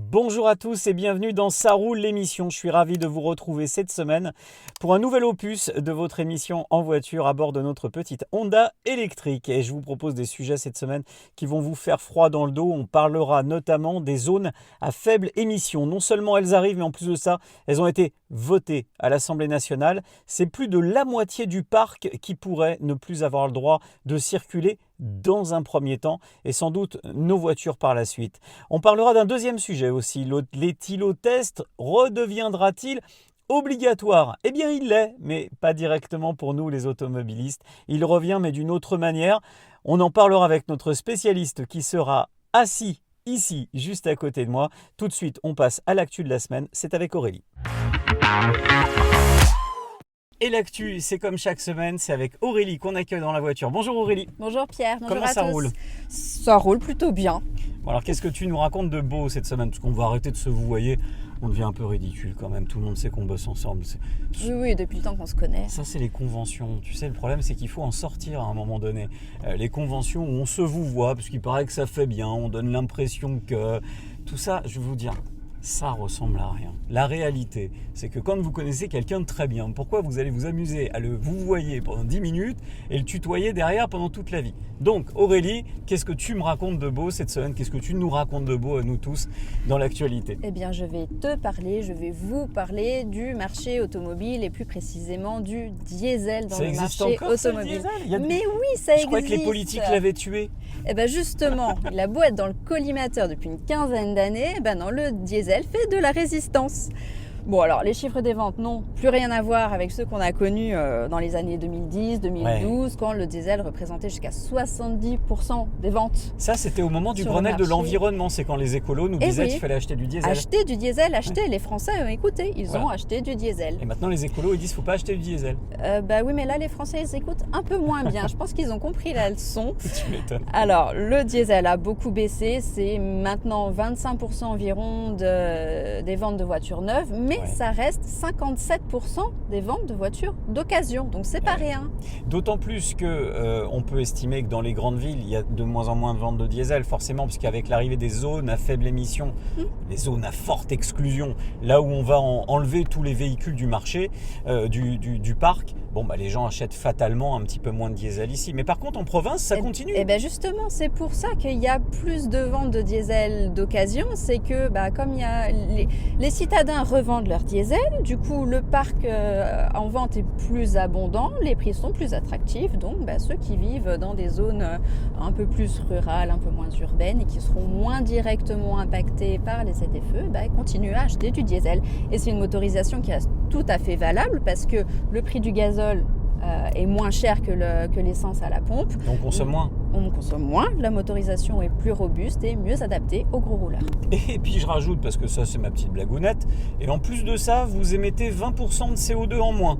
Bonjour à tous et bienvenue dans Ça roule l'émission. Je suis ravi de vous retrouver cette semaine pour un nouvel opus de votre émission en voiture à bord de notre petite Honda électrique. Et je vous propose des sujets cette semaine qui vont vous faire froid dans le dos. On parlera notamment des zones à faible émission. Non seulement elles arrivent, mais en plus de ça, elles ont été votées à l'Assemblée nationale. C'est plus de la moitié du parc qui pourrait ne plus avoir le droit de circuler dans un premier temps et sans doute nos voitures par la suite. On parlera d'un deuxième sujet aussi, l'éthylotest redeviendra-t-il obligatoire? Eh bien il l'est, mais pas directement pour nous les automobilistes. Il revient mais d'une autre manière. On en parlera avec notre spécialiste qui sera assis ici juste à côté de moi. Tout de suite on passe à l'actu de la semaine, c'est avec Aurélie. Et l'actu, c'est comme chaque semaine, c'est avec Aurélie qu'on accueille dans la voiture. Bonjour Aurélie. Bonjour Pierre, bonjour Comment à ça tous. roule? Ça roule plutôt bien. Bon alors qu'est-ce que tu nous racontes de beau cette semaine? Parce qu'on va arrêter de se vouvoyer, on devient un peu ridicule quand même, tout le monde sait qu'on bosse ensemble. Oui, depuis le temps qu'on se connaît. Ça c'est les conventions, tu sais le problème c'est qu'il faut en sortir à un moment donné. Les conventions où on se vouvoie, parce qu'il paraît que ça fait bien, on donne l'impression que... Tout ça, je vais vous dire... Ça ressemble à rien. La réalité, c'est que quand vous connaissez quelqu'un de très bien, pourquoi vous allez vous amuser à le vouvoyer pendant 10 minutes et le tutoyer derrière pendant toute la vie? Donc Aurélie, qu'est-ce que tu me racontes de beau cette semaine? Qu'est-ce que tu nous racontes de beau à nous tous dans l'actualité? Eh bien, je vais vous parler du marché automobile et plus précisément du diesel dans Ça le existe marché encore, ça, le automobile. diesel? Mais oui, ça existe. Je crois que les politiques l'avaient tué. Eh bien justement, il a beau être dans le collimateur depuis une quinzaine d'années, ben non, le diesel fait de la résistance. Bon alors, les chiffres des ventes, non, plus rien à voir avec ceux qu'on a connus dans les années 2010, 2012, quand le diesel représentait jusqu'à 70% des ventes. Ça, c'était au moment du Sur le Grenelle de marché. l'environnement, c'est quand les écolos nous disaient oui. qu'il fallait acheter du diesel. Acheter du diesel, les Français ont écouté, ils ont acheté du diesel. Et maintenant les écolos ils disent faut pas acheter du diesel. Bah oui, mais là les Français ils écoutent un peu moins bien. Je pense qu'ils ont compris la leçon. Tu m'étonnes. Alors le diesel a beaucoup baissé, c'est maintenant 25% environ des ventes de voitures neuves, mais ça reste 57% des ventes de voitures d'occasion, donc c'est pas rien. D'autant plus que on peut estimer que dans les grandes villes il y a de moins en moins de ventes de diesel, forcément, parce qu'avec l'arrivée des zones à faible émission, les zones à forte exclusion, là où on va enlever tous les véhicules du marché, du parc, bon bah les gens achètent fatalement un petit peu moins de diesel ici. Mais par contre en province ça continue. Et bien justement, c'est pour ça qu'il y a plus de ventes de diesel d'occasion, c'est que comme il y a les citadins revendent leur diesel, du coup le parc en vente est plus abondant, les prix sont plus attractifs, donc ceux qui vivent dans des zones un peu plus rurales, un peu moins urbaines et qui seront moins directement impactés par les ZFE, continuent à acheter du diesel. Et c'est une motorisation qui est tout à fait valable parce que le prix du gazole est moins cher que l'essence à la pompe. Donc on consomme moins. On consomme moins, la motorisation est plus robuste et mieux adaptée aux gros rouleurs. Et puis je rajoute, parce que ça c'est ma petite blagounette, et en plus de ça, vous émettez 20% de CO2 en moins.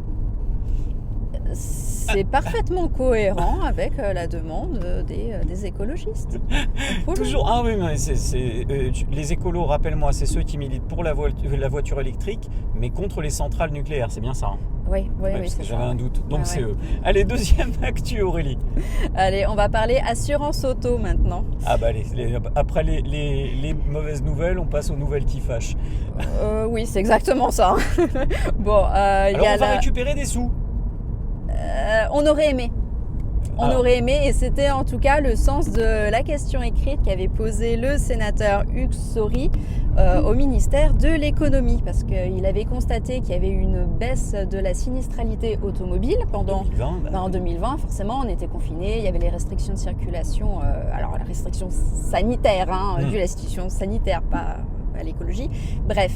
C'est parfaitement cohérent avec la demande des écologistes. Toujours. Ah oui, mais les écolos, rappelle-moi, c'est ceux qui militent pour la voiture électrique, mais contre les centrales nucléaires, c'est bien ça, hein? Oui, parce que j'avais un doute, donc c'est ouais. eux. Allez, deuxième actu Aurélie. Allez, on va parler assurance auto maintenant. Ah bah après les mauvaises nouvelles, on passe aux nouvelles qui fâchent. Oui, c'est exactement ça. Bon, alors on va récupérer des sous. On aurait aimé. On aurait aimé, et c'était en tout cas le sens de la question écrite qu'avait posée le sénateur Hugues Saury au ministère de l'économie, parce qu'il avait constaté qu'il y avait une baisse de la sinistralité automobile pendant 2020, en 2020. Forcément, on était confinés, il y avait les restrictions de circulation, alors la restriction sanitaire, due à la situation sanitaire, pas à l'écologie. Bref,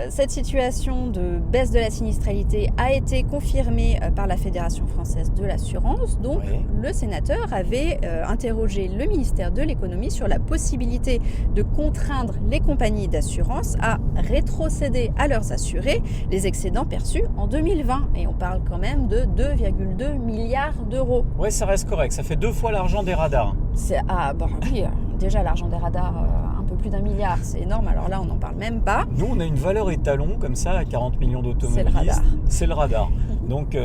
cette situation de baisse de la sinistralité a été confirmée par la Fédération française de l'assurance. Donc, le sénateur avait interrogé le ministère de l'économie sur la possibilité de contraindre les compagnies d'assurance à rétrocéder à leurs assurés les excédents perçus en 2020. Et on parle quand même de 2,2 milliards d'euros. Ouais, ça reste correct. Ça fait 2 fois l'argent des radars. Oui, déjà l'argent des radars... un peu plus d'1 milliard, c'est énorme, alors là on n'en parle même pas. Nous on a une valeur étalon comme ça à 40 millions d'automobilistes. C'est le radar. C'est le radar. Donc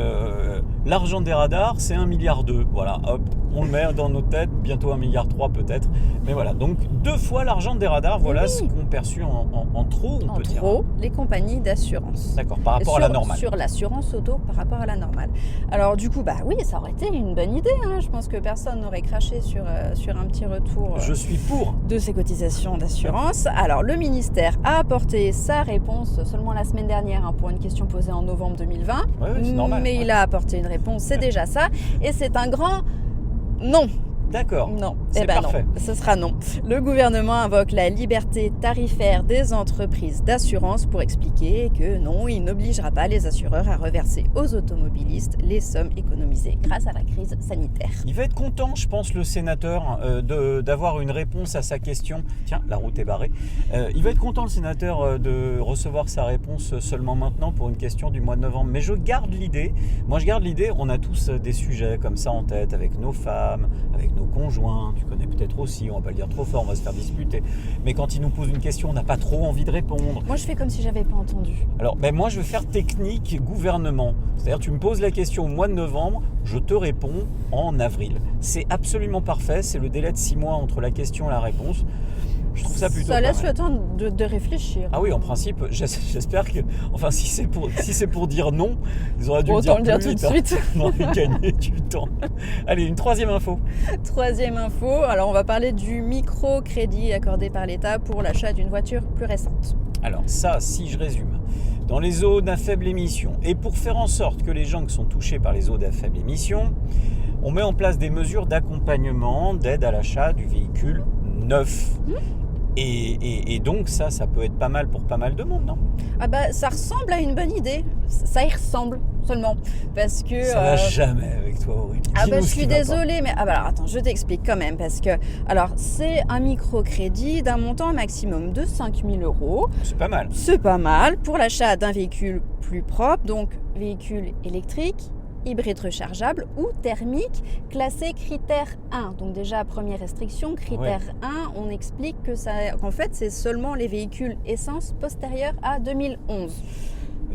l'argent des radars, c'est 1,2 milliard. Voilà, hop, on le met dans nos têtes, bientôt 1,3 milliard peut-être. Mais voilà, donc 2 fois l'argent des radars, voilà ce qu'ont perçu en trop, on peut dire. En trop, les compagnies d'assurance. D'accord, par rapport à la normale. Sur l'assurance auto par rapport à la normale. Alors du coup, oui, ça aurait été une bonne idée. Je pense que personne n'aurait craché sur un petit retour Je suis pour. de ces cotisations d'assurance. Alors le ministère a apporté sa réponse seulement la semaine dernière pour une question posée en novembre 2020. Oui, c'est normal. Mais il a apporté une réponse, c'est déjà ça. Et c'est un grand non. D'accord. Non, c'est parfait. Non, ce sera non. Le gouvernement invoque la liberté tarifaire des entreprises d'assurance pour expliquer que non, il n'obligera pas les assureurs à reverser aux automobilistes les sommes économisées grâce à la crise sanitaire. Il va être content, je pense, le sénateur, d'avoir une réponse à sa question. Tiens, la route est barrée. Il va être content, le sénateur, de recevoir sa réponse seulement maintenant pour une question du mois de novembre. Mais je garde l'idée, on a tous des sujets comme ça en tête, avec nos femmes, avec nos conjoints, tu connais peut-être aussi, on va pas le dire trop fort, on va se faire disputer. Mais quand ils nous posent une question, on n'a pas trop envie de répondre. Moi, je fais comme si j'avais pas entendu. Alors, moi, je vais faire technique gouvernement. C'est-à-dire, tu me poses la question au mois de novembre, je te réponds en avril. C'est absolument parfait, c'est le délai de 6 mois entre la question et la réponse. Je trouve ça plutôt Ça laisse pareil. le temps de réfléchir. Ah oui, en principe, j'espère que... Enfin, si c'est pour dire non, ils auraient dû le dire Autant le dire plus tout vite, de suite. On aurait gagné du temps. Allez, une troisième info. Troisième info, alors on va parler du microcrédit accordé par l'État pour l'achat d'une voiture plus récente. Alors ça, si je résume, dans les zones à faible émission, et pour faire en sorte que les gens qui sont touchés par les zones à faible émission, on met en place des mesures d'accompagnement, d'aide à l'achat du véhicule neuf. Et donc ça peut être pas mal pour pas mal de monde, non ? Ça ressemble à une bonne idée, ça y ressemble seulement, parce que... Ça va jamais avec toi, Aurélie. je suis désolée, mais alors attends, je t'explique quand même, parce que c'est un microcrédit d'un montant maximum de 5 000 €. C'est pas mal. C'est pas mal pour l'achat d'un véhicule plus propre, donc véhicule électrique, hybride rechargeable ou thermique, classé critère 1. Donc déjà, première restriction, critère 1, on explique qu'en fait, c'est seulement les véhicules essence postérieurs à 2011.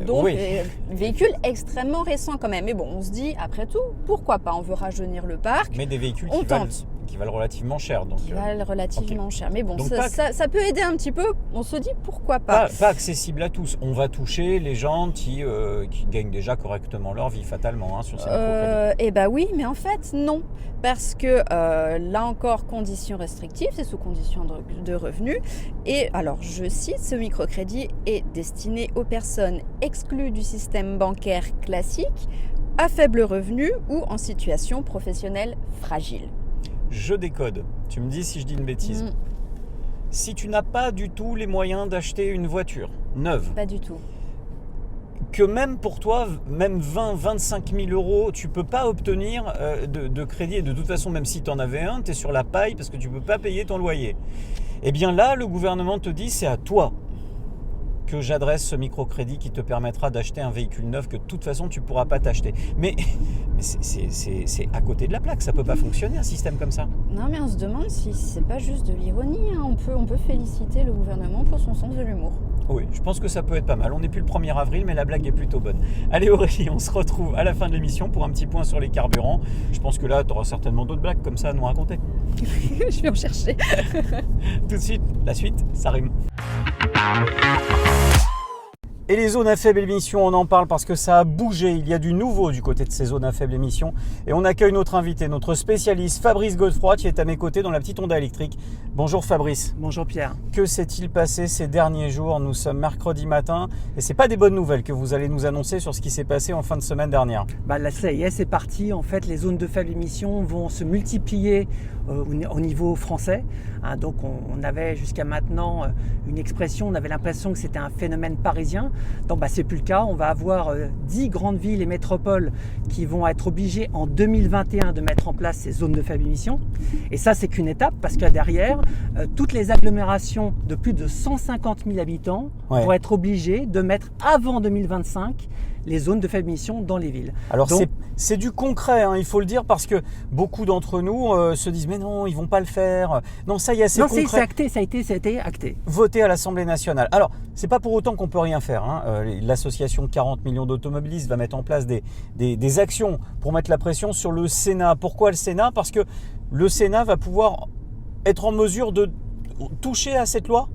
Donc, véhicule extrêmement récent quand même. Mais bon, on se dit, après tout, pourquoi pas ? On veut rajeunir le parc. Mais des véhicules qui valent relativement cher. Qui valent relativement cher. Mais bon, ça peut aider un petit peu. On se dit, pourquoi pas ? Pas accessible à tous. On va toucher les gens qui gagnent déjà correctement leur vie, fatalement, sur ces microcrédits. Oui, mais en fait, non. Parce que, là encore, conditions restrictives, c'est sous conditions de revenus. Et alors, je cite, ce microcrédit est destiné aux personnes exclues du système bancaire classique, à faible revenu ou en situation professionnelle fragile. Je décode. Tu me dis si je dis une bêtise. Si tu n'as pas du tout les moyens d'acheter une voiture neuve. Pas du tout. Que même pour toi, même 20-25 000 €, tu peux pas obtenir de crédit. Et de toute façon, même si tu en avais un, tu es sur la paille parce que tu peux pas payer ton loyer. Eh bien là, le gouvernement te dit, c'est à toi que j'adresse ce microcrédit qui te permettra d'acheter un véhicule neuf que de toute façon tu ne pourras pas t'acheter. Mais c'est à côté de la plaque, ça ne peut pas fonctionner un système comme ça. Non, mais on se demande si c'est pas juste de l'ironie. On peut féliciter le gouvernement pour son sens de l'humour. Oui, je pense que ça peut être pas mal. On n'est plus le 1er avril, mais la blague est plutôt bonne. Allez Aurélie, on se retrouve à la fin de l'émission pour un petit point sur les carburants. Je pense que là, tu auras certainement d'autres blagues comme ça à nous raconter. Je vais en chercher. Tout de suite, la suite, ça rime. Et les zones à faible émission, on en parle parce que ça a bougé. Il y a du nouveau du côté de ces zones à faible émission. Et on accueille notre invité, notre spécialiste Fabrice Godefroy, qui est à mes côtés dans la petite Honda électrique. Bonjour Fabrice. Bonjour Pierre. Que s'est-il passé ces derniers jours ? Nous sommes mercredi matin et ce n'est pas des bonnes nouvelles que vous allez nous annoncer sur ce qui s'est passé en fin de semaine dernière. Là, ça y est, c'est parti. En fait, les zones de faible émission vont se multiplier au niveau français. Donc on avait jusqu'à maintenant une expression, on avait l'impression que c'était un phénomène parisien. Donc c'est plus le cas. On va avoir 10 grandes villes et métropoles qui vont être obligées en 2021 de mettre en place ces zones de faible émission. Et ça, c'est qu'une étape parce que derrière, toutes les agglomérations de plus de 150 000 habitants vont être obligées de mettre avant 2025 les zones de faible émission dans les villes. Alors Donc, c'est du concret, hein, il faut le dire, parce que beaucoup d'entre nous se disent mais non, ils vont pas le faire. Non, ça y est, c'est concret. c'est acté, ça a été acté. Voté à l'Assemblée nationale. Alors, c'est pas pour autant qu'on peut rien faire, hein. L'association 40 millions d'automobilistes va mettre en place des actions pour mettre la pression sur le Sénat. Pourquoi le Sénat? Parce que le Sénat va pouvoir être en mesure de toucher à cette loi?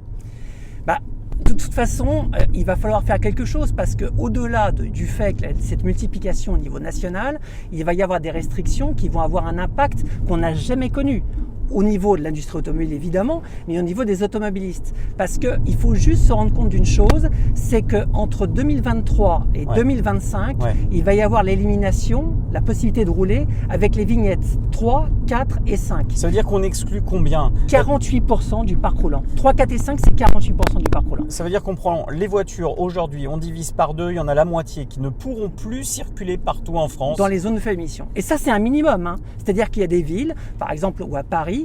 De toute façon, il va falloir faire quelque chose parce qu'au-delà du fait que cette multiplication au niveau national, il va y avoir des restrictions qui vont avoir un impact qu'on n'a jamais connu. Au niveau de l'industrie automobile évidemment, mais au niveau des automobilistes. Parce qu'il faut juste se rendre compte d'une chose, c'est qu'entre 2023 et 2025, il va y avoir l'élimination, la possibilité de rouler avec les vignettes 3, 4 et 5. Ça veut dire qu'on exclut combien? 48% du parc roulant. 3, 4 et 5, c'est 48% du parc roulant. Ça veut dire qu'on prend les voitures aujourd'hui, on divise par deux, il y en a la moitié qui ne pourront plus circuler partout en France. Dans les zones de faible émission. Et ça, c'est un minimum, hein. C'est-à-dire qu'il y a des villes, par exemple, ou à Paris,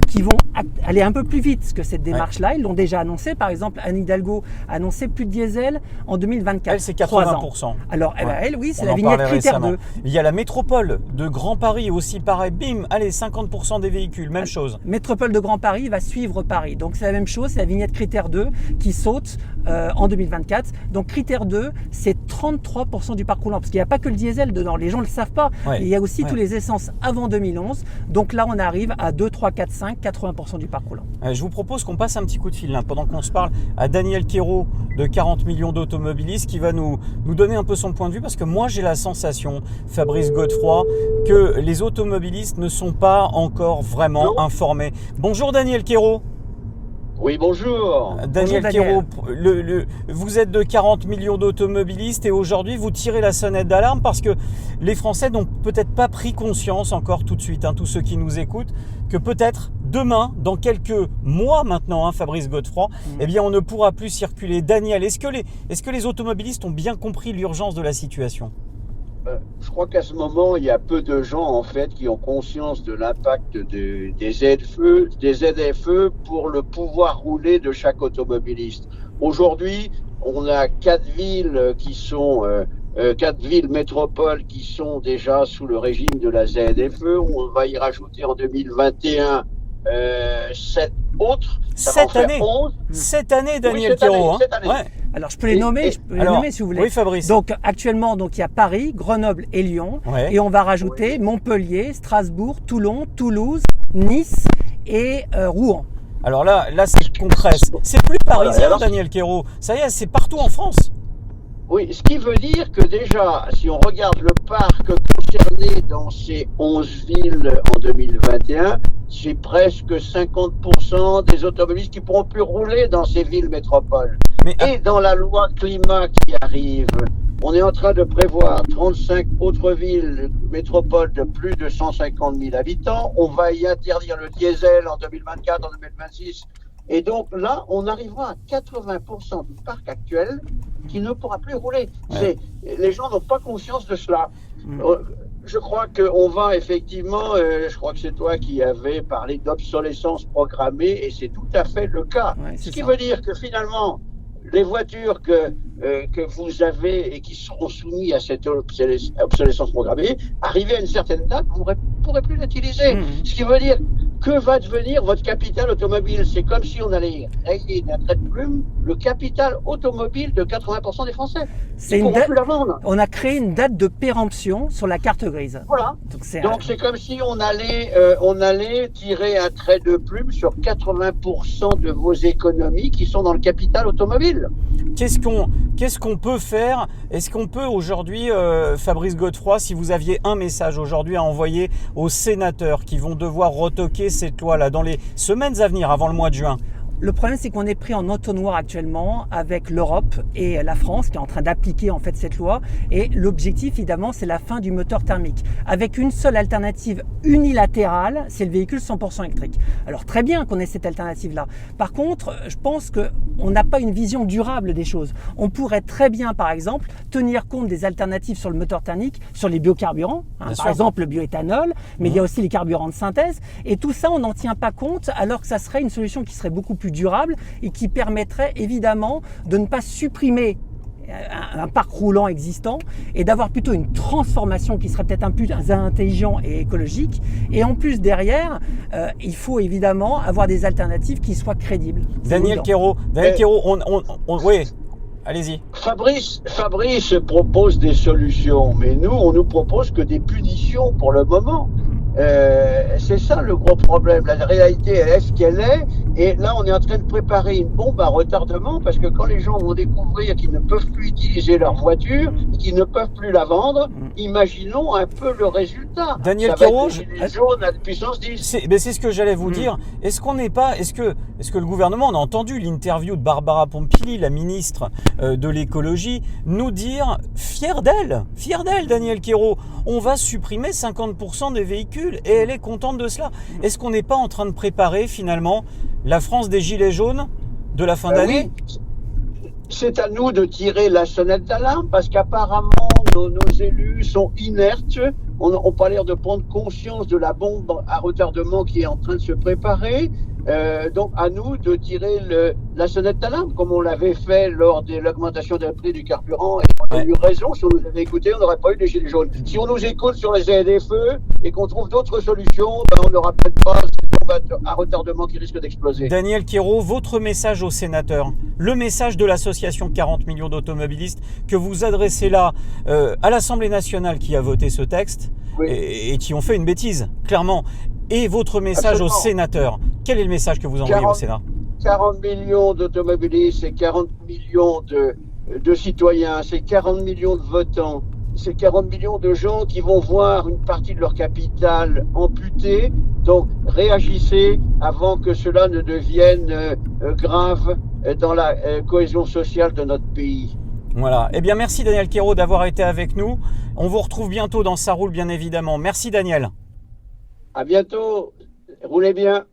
qui vont aller un peu plus vite que cette démarche-là. Ils l'ont déjà annoncé. Par exemple, Anne Hidalgo a annoncé plus de diesel en 2024. Elle, c'est 80%. Alors, elle, oui, c'est la vignette critère 2. Il y a la métropole de Grand Paris aussi, pareil. Bim, allez, 50% des véhicules, même chose. Métropole de Grand Paris va suivre Paris. Donc, c'est la même chose. C'est la vignette critère 2 qui saute en 2024. Donc, critère 2, c'est 33% du parc roulant. Parce qu'il n'y a pas que le diesel dedans. Les gens ne le savent pas. Il y a aussi tous les essences avant 2011. Donc là, on arrive à 2, 3, 4, 5, 80% du parc roulant. Je vous propose qu'on passe un petit coup de fil là, pendant qu'on se parle à Daniel Quérault de 40 millions d'automobilistes qui va nous donner un peu son point de vue parce que moi j'ai la sensation, Fabrice Godefroy, que les automobilistes ne sont pas encore vraiment informés. Bonjour Daniel Quérault. Oui, bonjour. Daniel Quérault, vous êtes de 40 millions d'automobilistes et aujourd'hui vous tirez la sonnette d'alarme parce que les Français n'ont peut-être pas pris conscience encore tout de suite, hein, tous ceux qui nous écoutent, que peut-être demain, dans quelques mois maintenant, hein, Fabrice Godefroy, eh bien on ne pourra plus circuler. Daniel, est-ce que les automobilistes ont bien compris l'urgence de la situation ? Je crois qu'à ce moment, il y a peu de gens en fait qui ont conscience de l'impact des ZFE pour le pouvoir rouler de chaque automobiliste. Aujourd'hui, on a 4 villes qui sont 4 villes métropoles qui sont déjà sous le régime de la ZFE. On va y rajouter en 2021 7 autres. Cette année, Daniel Quérault. Alors, je peux les nommer, si vous voulez. Oui, Fabrice. Donc, actuellement, il y a Paris, Grenoble et Lyon. Et on va rajouter Montpellier, Strasbourg, Toulon, Toulouse, Nice et Rouen. Alors là c'est concret. C'est plus parisien, Daniel Quérault. Ça y est, c'est partout en France. Oui, ce qui veut dire que déjà, si on regarde le parc concerné dans ces 11 villes en 2021, c'est presque 50% des automobilistes qui pourront plus rouler dans ces villes métropoles. Et dans la loi climat qui arrive, on est en train de prévoir 35 autres villes métropoles de plus de 150 000 habitants. On va y interdire le diesel en 2024, en 2026. Et donc là, on arrivera à 80% du parc actuel qui ne pourra plus rouler. Les gens n'ont pas conscience de cela. Je crois qu'on va effectivement, je crois que c'est toi qui avais parlé d'obsolescence programmée et c'est tout à fait le cas. Ce qui veut dire que finalement, les voitures que vous avez et qui seront soumises à cette obsolescence programmée, arrivées à une certaine date, vous ne pourrez plus l'utiliser. Ce qui veut dire, que va devenir votre capital automobile? C'est comme si on allait rayer d'un trait de plume le capital automobile de 80% des Français. Ils ne pourront plus la vendre. On a créé une date de péremption sur la carte grise. Voilà. Donc c'est comme si on allait tirer un trait de plume sur 80% de vos économies qui sont dans le capital automobile. Qu'est-ce qu'on peut faire? Est-ce qu'on peut aujourd'hui, Fabrice Godefroy, si vous aviez un message aujourd'hui à envoyer aux sénateurs qui vont devoir retoquer cette loi-là dans les semaines à venir, avant le mois de juin? Le problème, c'est qu'on est pris en entonnoir actuellement avec l'Europe et la France qui est en train d'appliquer en fait cette loi. Et l'objectif, évidemment, c'est la fin du moteur thermique. Avec une seule alternative unilatérale, c'est le véhicule 100% électrique. Alors très bien qu'on ait cette alternative-là. Par contre, je pense qu'on n'a pas une vision durable des choses. On pourrait très bien, par exemple, tenir compte des alternatives sur le moteur thermique, sur les biocarburants, par exemple le bioéthanol, mais il y a aussi les carburants de synthèse. Et tout ça, on n'en tient pas compte, alors que ça serait une solution qui serait beaucoup plus durable et qui permettrait évidemment de ne pas supprimer un parc roulant existant et d'avoir plutôt une transformation qui serait peut-être un peu plus intelligent et écologique. Et en plus, derrière, il faut évidemment avoir des alternatives qui soient crédibles. Daniel Quérault, oui, allez-y. Fabrice propose des solutions, mais nous, on nous propose que des punitions pour le moment. C'est ça le gros problème. La réalité, elle est ce qu'elle est. Et là, on est en train de préparer une bombe à retardement parce que quand les gens vont découvrir qu'ils ne peuvent plus utiliser leur voiture, qu'ils ne peuvent plus la vendre, imaginons un peu le résultat. Daniel Quérault, les jaunes à puissance 10. C'est ce que j'allais vous dire. Est-ce que le gouvernement, on a entendu l'interview de Barbara Pompili, la ministre de l'écologie, nous dire, fière d'elle, Daniel Quérault, on va supprimer 50% des véhicules et elle est contente de cela. Est-ce qu'on n'est pas en train de préparer finalement la France des gilets jaunes de la fin d'année? Oui. C'est à nous de tirer la sonnette d'alarme parce qu'apparemment nos élus sont inertes. On n'a pas l'air de prendre conscience de la bombe à retardement qui est en train de se préparer. Donc à nous de tirer la sonnette d'alarme comme on l'avait fait lors de l'augmentation des prix du carburant. Et on a eu raison, si on nous avait écouté, on n'aurait pas eu des gilets jaunes. Si on nous écoute sur les ZFE et qu'on trouve d'autres solutions, on n'aura peut-être pas cette bombe à retardement qui risque d'exploser. Daniel Quérault, votre message aux sénateurs, le message de l'association 40 millions d'automobilistes que vous adressez là à l'Assemblée nationale qui a voté ce texte, oui, et qui ont fait une bêtise, clairement. Et votre message aux sénateurs, quel est le message que vous envoyez au Sénat? 40 millions d'automobilistes, c'est 40 millions de citoyens, c'est 40 millions de votants, c'est 40 millions de gens qui vont voir une partie de leur capital amputée. Donc réagissez avant que cela ne devienne grave dans la cohésion sociale de notre pays. Voilà. Eh bien, merci Daniel Quérault d'avoir été avec nous. On vous retrouve bientôt dans Ça roule, bien évidemment. Merci Daniel. À bientôt. Roulez bien.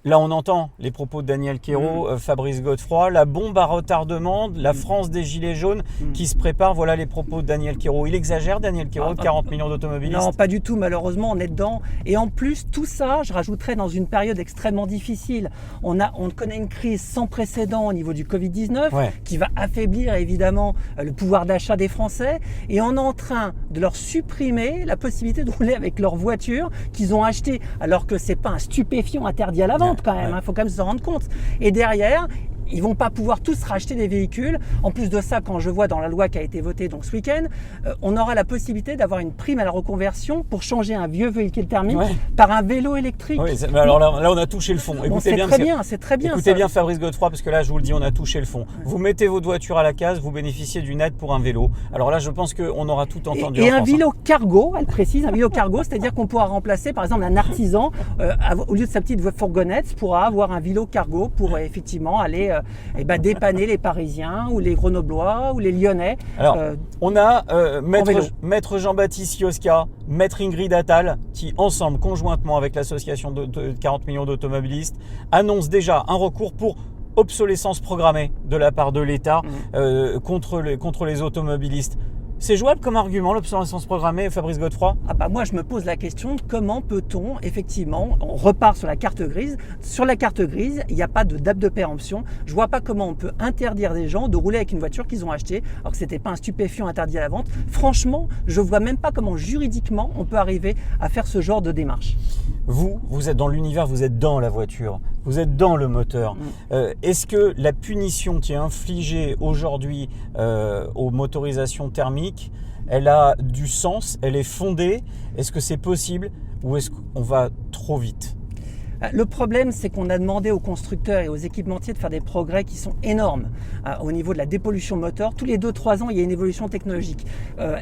Là, on entend les propos de Daniel Quérault, Fabrice Godefroy, la bombe à retardement, la France des gilets jaunes qui se prépare. Voilà les propos de Daniel Quérault. Il exagère, Daniel Quérault, de 40 millions d'automobilistes? Non, pas du tout. Malheureusement, on est dedans. Et en plus, tout ça, je rajouterais dans une période extrêmement difficile. On connaît une crise sans précédent au niveau du Covid-19 qui va affaiblir évidemment le pouvoir d'achat des Français. Et on est en train de leur supprimer la possibilité de rouler avec leur voiture qu'ils ont achetée, alors que c'est pas un stupéfiant interdit à la vente. Quand même, faut quand même se rendre compte. Et derrière, ils vont pas pouvoir tous racheter des véhicules. En plus de ça, quand je vois dans la loi qui a été votée donc ce week-end, on aura la possibilité d'avoir une prime à la reconversion pour changer un vieux véhicule thermique par un vélo électrique. Oui, alors là, on a touché le fond. Écoutez c'est très bien. Écoutez bien Fabrice Godefroy, parce que là, je vous le dis, on a touché le fond. Vous mettez votre voiture à la case, vous bénéficiez d'une aide pour un vélo. Alors là, je pense qu'on aura tout entendu. Et un vélo cargo, elle précise, un vélo cargo, c'est-à-dire qu'on pourra remplacer, par exemple, un artisan, au lieu de sa petite fourgonnette, pourra avoir un vélo cargo pour effectivement aller dépanner les Parisiens ou les Grenoblois ou les Lyonnais. Alors, on a maître Jean-Baptiste Yosca, maître Ingrid Attal, qui ensemble, conjointement avec l'association de 40 millions d'automobilistes, annoncent déjà un recours pour obsolescence programmée de la part de l'État contre les automobilistes. C'est jouable comme argument, l'obsolescence programmée, Fabrice Godefroy? Moi, je me pose la question, comment peut-on, effectivement, on repart sur la carte grise. Sur la carte grise, il n'y a pas de date de péremption. Je ne vois pas comment on peut interdire des gens de rouler avec une voiture qu'ils ont achetée, alors que ce n'était pas un stupéfiant interdit à la vente. Franchement, je ne vois même pas comment juridiquement on peut arriver à faire ce genre de démarche. Vous êtes dans l'univers, vous êtes dans la voiture, vous êtes dans le moteur. Est-ce que la punition qui est infligée aujourd'hui aux motorisations thermiques, elle a du sens, elle est fondée? Est-ce que c'est possible ou est-ce qu'on va trop vite? Le problème, c'est qu'on a demandé aux constructeurs et aux équipementiers de faire des progrès qui sont énormes au niveau de la dépollution moteur. Tous les 2-3 ans, il y a une évolution technologique.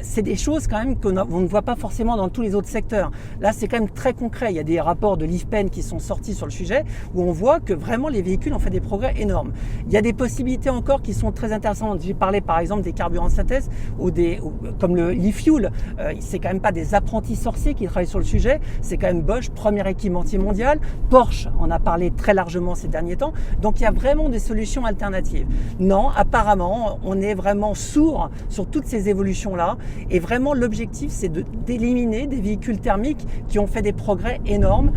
C'est des choses quand même qu'on ne voit pas forcément dans tous les autres secteurs. Là, c'est quand même très concret. Il y a des rapports de l'IFPEN qui sont sortis sur le sujet où on voit que vraiment les véhicules ont fait des progrès énormes. Il y a des possibilités encore qui sont très intéressantes. J'ai parlé par exemple des carburants de synthèse comme le e-fuel. C'est quand même pas des apprentis sorciers qui travaillent sur le sujet. C'est quand même Bosch, premier équipementier mondial. Porsche en a parlé très largement ces derniers temps. Donc il y a vraiment des solutions alternatives. Non, apparemment, on est vraiment sourd sur toutes ces évolutions-là. Et vraiment, l'objectif, c'est d'éliminer des véhicules thermiques qui ont fait des progrès énormes.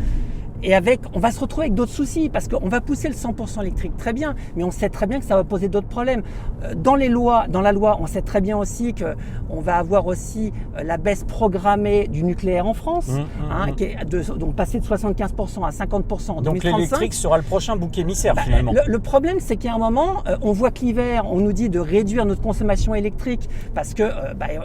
Et on va se retrouver avec d'autres soucis parce qu'on va pousser le 100% électrique très bien, mais on sait très bien que ça va poser d'autres problèmes. Dans la loi, on sait très bien aussi qu'on va avoir aussi la baisse programmée du nucléaire en France, qui est donc passer de 75% à 50% en 2035. Donc l'électrique sera le prochain bouc émissaire finalement. Le problème, c'est qu'il y a un moment, on voit que l'hiver, on nous dit de réduire notre consommation électrique parce que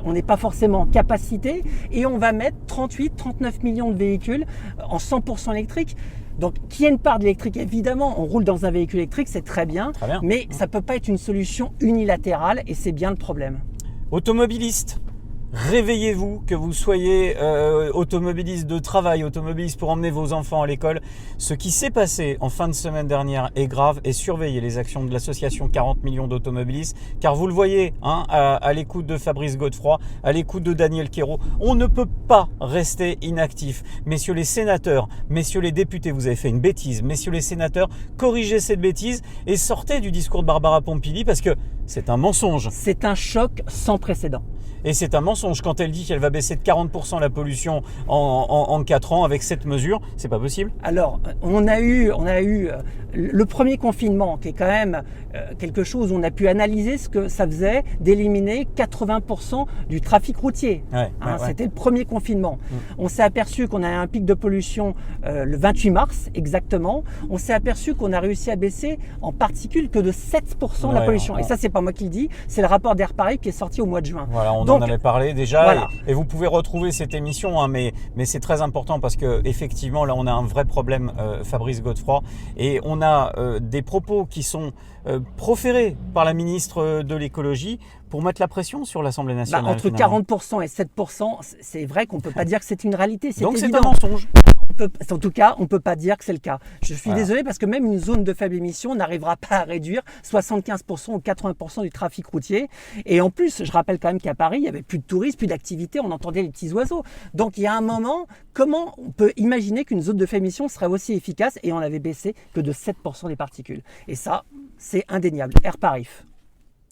on n'est pas forcément en capacité, et on va mettre 38-39 millions de véhicules en 100% électrique. Donc, qu'il y ait une part d'électrique, évidemment, on roule dans un véhicule électrique, c'est très bien. Mais ça ne peut pas être une solution unilatérale, et c'est bien le problème. Automobiliste, réveillez-vous, que vous soyez automobiliste de travail, automobiliste pour emmener vos enfants à l'école. Ce qui s'est passé en fin de semaine dernière est grave, et surveillez les actions de l'association 40 millions d'automobilistes, car vous le voyez à l'écoute de Fabrice Godefroy, à l'écoute de Daniel Quérault, on ne peut pas rester inactif. Messieurs les sénateurs, messieurs les députés, vous avez fait une bêtise. Messieurs les sénateurs, corrigez cette bêtise et sortez du discours de Barbara Pompili, parce que c'est un mensonge. C'est un choc sans précédent. Et c'est un mensonge quand elle dit qu'elle va baisser de 40% la pollution en 4 ans avec cette mesure. C'est pas possible. Alors, on a eu le premier confinement, qui est quand même quelque chose où on a pu analyser ce que ça faisait d'éliminer 80% du trafic routier. C'était le premier confinement. On s'est aperçu qu'on a un pic de pollution le 28 mars, exactement. On s'est aperçu qu'on a réussi à baisser en particules que de 7% la pollution. Et ça, c'est pas moi qui le dis, c'est le rapport d'Air Paris qui est sorti au mois de juin. Voilà, on en avait parlé déjà, et vous pouvez retrouver cette émission, mais c'est très important parce que effectivement là on a un vrai problème, Fabrice Godefroy, et on a des propos qui sont proférés par la ministre de l'écologie pour mettre la pression sur l'Assemblée nationale. Entre 40% et 7%, c'est vrai qu'on ne peut pas dire que c'est une réalité. Donc évident. C'est un mensonge. En tout cas, on ne peut pas dire que c'est le cas. Je suis désolé parce que même une zone de faible émission n'arrivera pas à réduire 75% ou 80% du trafic routier. Et en plus, je rappelle quand même qu'à Paris, il n'y avait plus de touristes, plus d'activité, on entendait les petits oiseaux. Donc il y a un moment, comment on peut imaginer qu'une zone de faible émission serait aussi efficace, et on avait baissé que de 7% des particules. Et ça, c'est indéniable. Air Paris.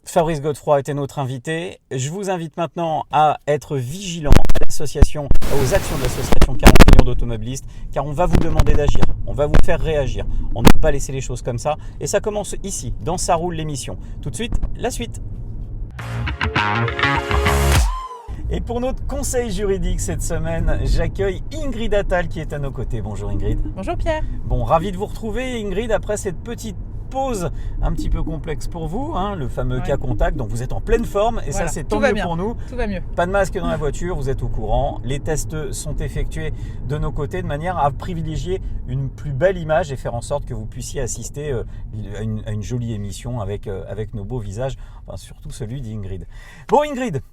Fabrice Godefroy était notre invité. Je vous invite maintenant à être vigilant aux actions de l'association 40 millions d'automobilistes, car on va vous demander d'agir, on va vous faire réagir. On ne peut pas laisser les choses comme ça, et ça commence ici, dans Ça roule l'émission. Tout de suite, la suite. Et pour notre conseil juridique cette semaine, j'accueille Ingrid Attal qui est à nos côtés. Bonjour Ingrid. Bonjour Pierre. Bon, ravi de vous retrouver Ingrid après cette petite pause un petit peu complexe pour vous, le fameux cas contact, donc vous êtes en pleine forme, et ça c'est tant mieux pour nous. Tout va mieux. Pas de masque dans la voiture, vous êtes au courant, les tests sont effectués de nos côtés de manière à privilégier une plus belle image et faire en sorte que vous puissiez assister à une jolie émission avec nos beaux visages, enfin surtout celui d'Ingrid. Bon Ingrid,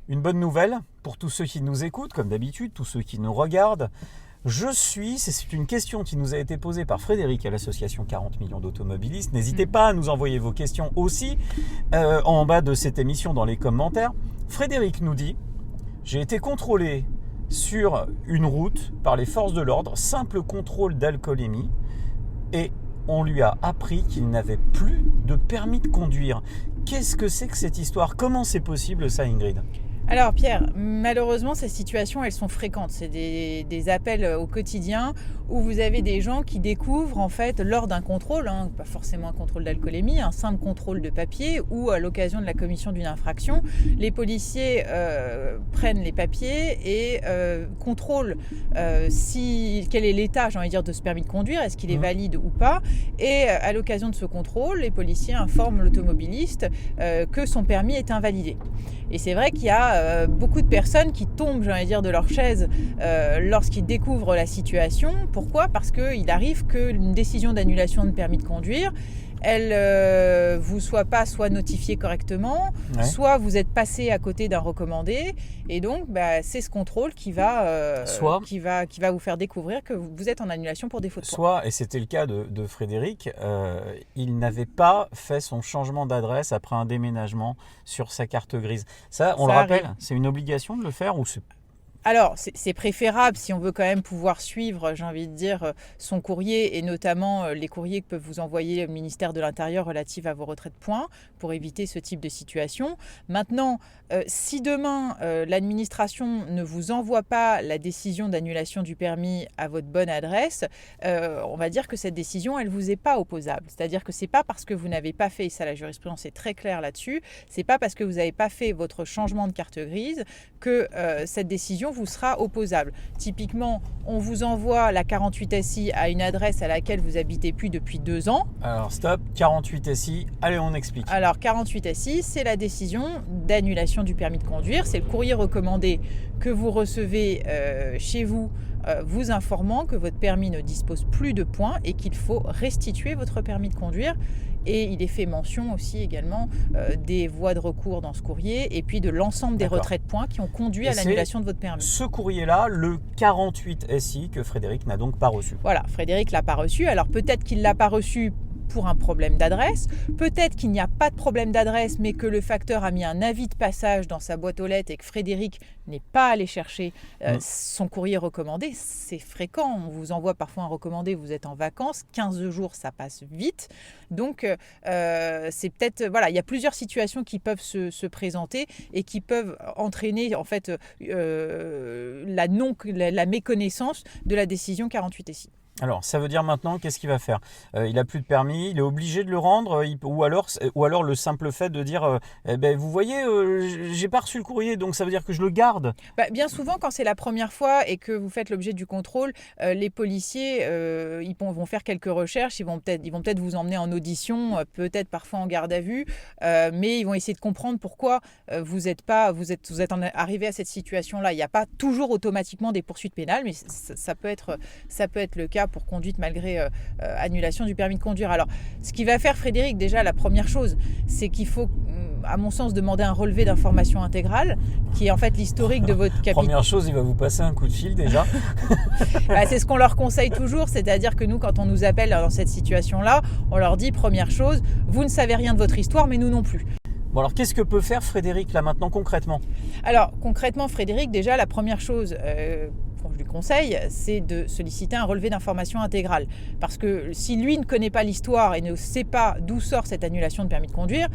une bonne nouvelle pour tous ceux qui nous écoutent, comme d'habitude, tous ceux qui nous regardent. C'est une question qui nous a été posée par Frédéric à l'association 40 millions d'automobilistes. N'hésitez pas à nous envoyer vos questions aussi en bas de cette émission dans les commentaires. Frédéric nous dit « J'ai été contrôlé sur une route par les forces de l'ordre, simple contrôle d'alcoolémie, et on lui a appris qu'il n'avait plus de permis de conduire. » Qu'est-ce que c'est que cette histoire ? Comment c'est possible ça, Ingrid ? Alors Pierre, malheureusement ces situations elles sont fréquentes, c'est des appels au quotidien où vous avez des gens qui découvrent en fait lors d'un contrôle, pas forcément un contrôle d'alcoolémie, un simple contrôle de papier ou à l'occasion de la commission d'une infraction, les policiers prennent les papiers et contrôlent quel est l'état, j'ai envie de dire, de ce permis de conduire, est-ce qu'il est valide ou pas, et à l'occasion de ce contrôle, les policiers informent l'automobiliste que son permis est invalidé. Et c'est vrai qu'il y a beaucoup de personnes qui tombent, j'ai envie de dire, de leur chaise lorsqu'ils découvrent la situation. Pourquoi ? Parce qu'il arrive qu'une décision d'annulation de permis de conduire, elle vous soit pas notifiée correctement, soit vous êtes passé à côté d'un recommandé, et donc c'est ce contrôle qui va vous faire découvrir que vous êtes en annulation pour défaut de points. Soit, et c'était le cas de Frédéric, il n'avait pas fait son changement d'adresse après un déménagement sur sa carte grise. Ça, on le rappelle, c'est une obligation de le faire ou c'est Alors, c'est préférable si on veut quand même pouvoir suivre, j'ai envie de dire, son courrier et notamment les courriers que peut vous envoyer le ministère de l'Intérieur relatifs à vos retraits de points pour éviter ce type de situation. Maintenant, si demain l'administration ne vous envoie pas la décision d'annulation du permis à votre bonne adresse, on va dire que cette décision, elle ne vous est pas opposable. C'est-à-dire que ce n'est pas parce que vous n'avez pas fait, et ça la jurisprudence est très claire là-dessus, c'est pas parce que vous n'avez pas fait votre changement de carte grise que cette décision vous sera opposable. Typiquement, on vous envoie la 48 SI à une adresse à laquelle vous habitez plus depuis 2 ans. Alors stop, 48 SI, allez on explique. Alors 48 SI, c'est la décision d'annulation du permis de conduire. C'est le courrier recommandé que vous recevez chez vous vous informant que votre permis ne dispose plus de points et qu'il faut restituer votre permis de conduire. Et il est fait mention aussi également des voies de recours dans ce courrier et puis de l'ensemble des retraits de points qui ont conduit à l'annulation de votre permis. Ce courrier-là, le 48 SI, que Frédéric n'a donc pas reçu. Voilà, Frédéric ne l'a pas reçu. Alors peut-être qu'il ne l'a pas reçu pour un problème d'adresse, peut-être qu'il n'y a pas de problème d'adresse mais que le facteur a mis un avis de passage dans sa boîte aux lettres et que Frédéric n'est pas allé chercher son courrier recommandé. C'est fréquent, on vous envoie parfois un recommandé, vous êtes en vacances, 15 jours ça passe vite, donc c'est peut-être, voilà, il y a plusieurs situations qui peuvent se présenter et qui peuvent entraîner en fait la méconnaissance de la décision 48 SI. Alors, ça veut dire maintenant, qu'est-ce qu'il va faire ? Il n'a plus de permis, il est obligé de le rendre, ou alors le simple fait de dire vous voyez, j'ai pas reçu le courrier, donc ça veut dire que je le garde. Bien souvent, quand c'est la première fois et que vous faites l'objet du contrôle, les policiers ils vont faire quelques recherches, ils vont peut-être vous emmener en audition, peut-être parfois en garde à vue, mais ils vont essayer de comprendre pourquoi vous êtes arrivé à cette situation-là. Il n'y a pas toujours automatiquement des poursuites pénales, mais ça peut être le cas pour conduite malgré annulation du permis de conduire. Alors, ce qu'il va faire Frédéric, déjà, la première chose, c'est qu'il faut, à mon sens, demander un relevé d'information intégrale, qui est en fait l'historique de votre capital. Première chose, il va vous passer un coup de fil déjà. C'est ce qu'on leur conseille toujours, c'est-à-dire que nous, quand on nous appelle dans cette situation-là, on leur dit, première chose, vous ne savez rien de votre histoire, mais nous non plus. Bon alors, qu'est-ce que peut faire Frédéric là maintenant concrètement ? Alors, concrètement, Frédéric, déjà, la première chose qu'on lui conseille, c'est de solliciter un relevé d'information intégrale. Parce que si lui ne connaît pas l'histoire et ne sait pas d'où sort cette annulation de permis de conduire,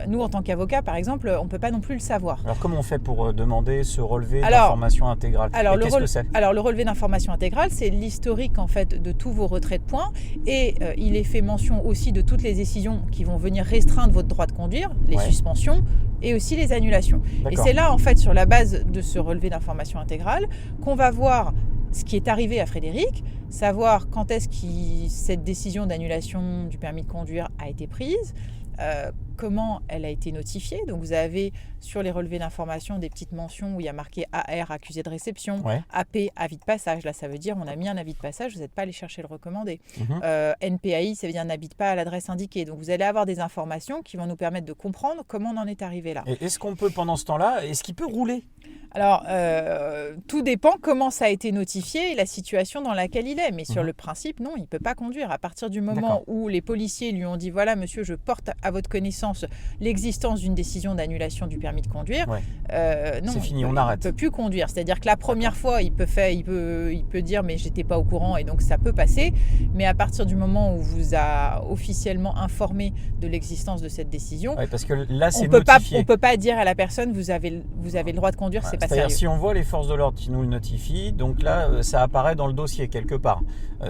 nous, en tant qu'avocat, par exemple, on ne peut pas non plus le savoir. Alors, comment on fait pour demander ce relevé d'information intégrale ? Qu'est-ce que c'est ? Alors, le relevé d'information intégrale, c'est l'historique, en fait, de tous vos retraits de points. Et il est fait mention aussi de toutes les décisions qui vont venir restreindre votre droit de conduire, les suspensions et aussi les annulations. D'accord. Et c'est là, en fait, sur la base de ce relevé d'information intégrale, qu'on va voir ce qui est arrivé à Frédéric, savoir quand est-ce que cette décision d'annulation du permis de conduire a été prise, comment elle a été notifiée. Donc vous avez sur les relevés d'information des petites mentions où il y a marqué AR, accusé de réception, AP, avis de passage. Là, ça veut dire on a mis un avis de passage, vous n'êtes pas allé chercher le recommandé. NPAI, ça veut dire n'habite pas à l'adresse indiquée. Donc vous allez avoir des informations qui vont nous permettre de comprendre comment on en est arrivé là. Et est-ce qu'on peut, pendant ce temps-là, est-ce qu'il peut rouler ? Alors, tout dépend comment ça a été notifié et la situation dans laquelle il est. Mais sur le principe, non, il ne peut pas conduire. À partir du moment où les policiers lui ont dit « Voilà, monsieur, je porte à votre connaissance l'existence d'une décision d'annulation du permis de conduire. » Non, c'est fini, on arrête. Il ne peut plus conduire. C'est-à-dire que la première fois, il peut dire « Mais j'étais pas au courant » et donc ça peut passer. Mais à partir du moment où vous a officiellement informé de l'existence de cette décision, parce que là, c'est notifié. On ne peut pas dire à la personne « Vous avez le droit de conduire, c'est pas sérieux. » C'est-à-dire si on voit les forces de l'ordre qui nous le notifient, donc là ça apparaît dans le dossier quelque part.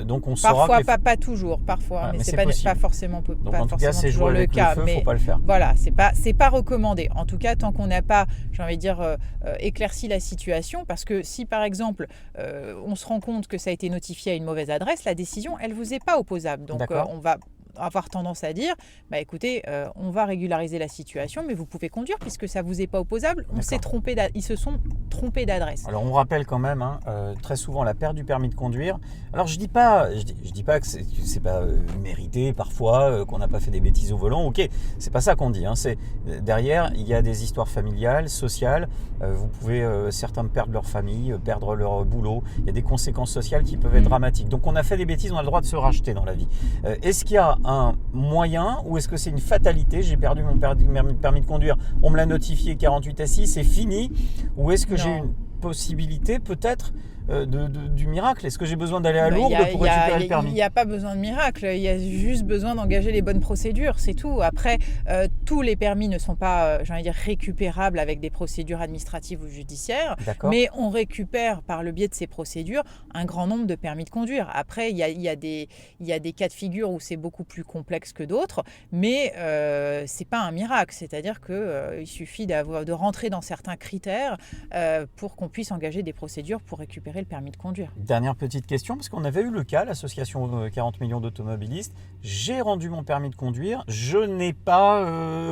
Donc on saura parfois, pas toujours, parfois, mais c'est pas forcément donc en tout cas, c'est toujours jouer avec le cas. Le feu, faut pas le faire. Voilà, c'est pas recommandé. En tout cas, tant qu'on n'a pas, j'ai envie de dire, éclairci la situation, parce que si par exemple on se rend compte que ça a été notifié à une mauvaise adresse, la décision, elle vous est pas opposable. Donc on va avoir tendance à dire, écoutez, on va régulariser la situation, mais vous pouvez conduire puisque ça vous est pas opposable. Ils se sont trompés d'adresse. Alors on rappelle quand même, très souvent la perte du permis de conduire. Alors je dis pas que c'est pas mérité parfois, qu'on n'a pas fait des bêtises au volant. Ok, c'est pas ça qu'on dit. C'est derrière il y a des histoires familiales, sociales. Vous pouvez certains perdre leur famille, perdre leur boulot. Il y a des conséquences sociales qui peuvent être dramatiques. Donc on a fait des bêtises, on a le droit de se racheter dans la vie. Est-ce qu'il y a un moyen ou est-ce que c'est une fatalité ? J'ai perdu mon permis de conduire, on me l'a notifié 48 SI, c'est fini ? Ou est-ce que j'ai une... possibilité peut-être du miracle? Est-ce que j'ai besoin d'aller à Lourdes pour récupérer le permis? Il n'y a pas besoin de miracle, il y a juste besoin d'engager les bonnes procédures, c'est tout. Après, tous les permis ne sont pas, récupérables avec des procédures administratives ou judiciaires, mais on récupère par le biais de ces procédures un grand nombre de permis de conduire. Après, il y a des cas de figure où c'est beaucoup plus complexe que d'autres, mais c'est pas un miracle, c'est-à-dire qu'il suffit de rentrer dans certains critères pour qu'on puisse engager des procédures pour récupérer le permis de conduire. Dernière petite question, parce qu'on avait eu le cas, l'association 40 millions d'automobilistes, j'ai rendu mon permis de conduire, je n'ai pas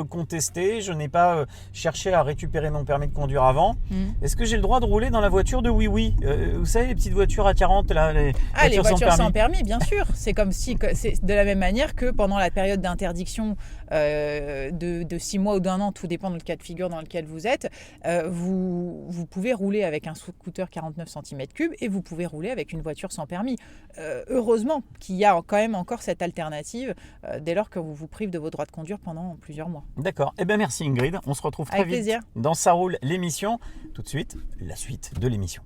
contesté, je n'ai pas cherché à récupérer mon permis de conduire avant. Est-ce que j'ai le droit de rouler dans la voiture de Oui-Oui? Vous savez, les petites voitures à 40, là, les voitures sans permis, bien sûr. C'est comme si, c'est de la même manière que pendant la période d'interdiction de 6 mois ou d'1 an, tout dépend de le cas de figure dans lequel vous êtes, vous pouvez rouler avec un scooter 49 cm3 et vous pouvez rouler avec une voiture sans permis. Heureusement qu'il y a quand même encore cette alternative dès lors que vous vous privez de vos droits de conduire pendant plusieurs mois. D'accord. Eh bien merci Ingrid. On se retrouve très vite dans Ça roule l'émission. Tout de suite, la suite de l'émission.